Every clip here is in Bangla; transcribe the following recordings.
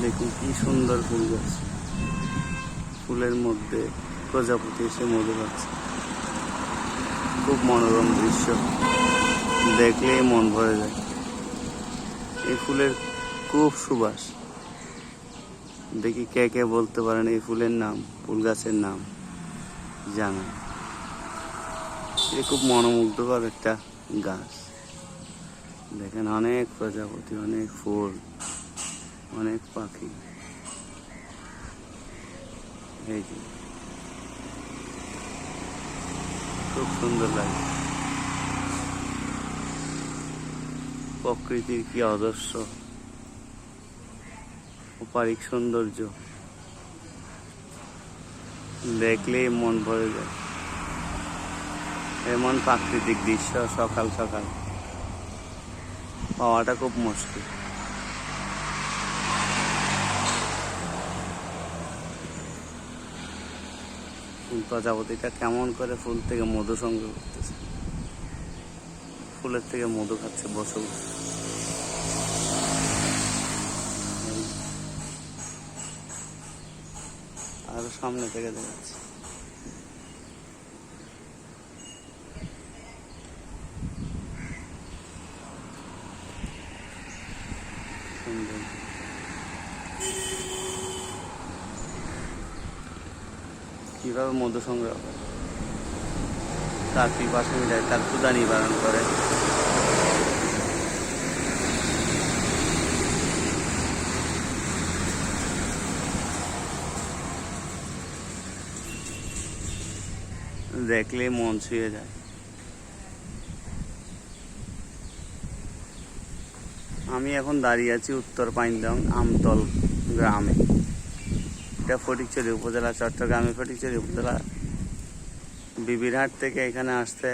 দেখুন কি সুন্দর ফুল গাছ, ফুলের মধ্যে প্রজাপতি এসে মধু খাচ্ছে। খুব মনোরম দৃশ্য, দেখলেই মন ভরে যায়। এই ফুলের খুব সুবাস। দেখি কে কে বলতে পারেন এই ফুলের নাম, ফুল গাছের নাম জানা। এ খুব মনোমুগ্ধকর একটা গাছ। দেখেন অনেক প্রজাপতি, অনেক ফুল, অনেক পাখি। এই যে খুব সুন্দর লাগে। প্রকৃতির কি আদর্শ, অপারিক সৌন্দর্য, দেখলেই মন ভরে যায়। এমন প্রাকৃতিক দৃশ্য সকাল সকাল পাওয়াটা খুব মুশকিল। প্রজাপতিটা কেমন করে ফুল থেকে মধু সংগ্রহ করতেছে, ফুলের থেকে মধু খাচ্ছে বসে বসে। আরো সামনে থেকে দেখাচ্ছে। সুন্দর কিভাবে মধু সংগ্রহ করে, তার পিপাসা মিটায়, তার ক্ষুধা নিবারণ করে। দেখলে মন ছুঁয়ে যায়। আমি এখন দাঁড়িয়ে আছি উত্তর পাইনদং আমতল গ্রামে। এটা ফটিকছড়ি উপজেলা, চট্টগ্রামের ফটিকছড়ি উপজেলা। বিবিরহাট থেকে এখানে আসতে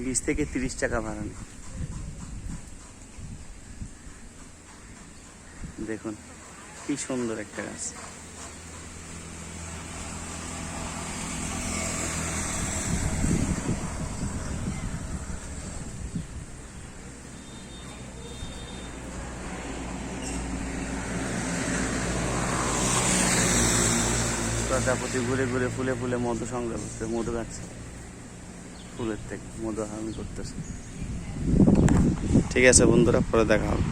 20 থেকে 30 টাকা ভাড়া। দেখুন কি সুন্দর একটা গাছ। প্রজাপতি ঘুরে ঘুরে ফুলে ফুলে মধু সংগ্রহ করছে, মধু খাচ্ছে, ফুলের থেকে মধু আহরণ করতেছে। ঠিক আছে বন্ধুরা, পরে দেখা হবে।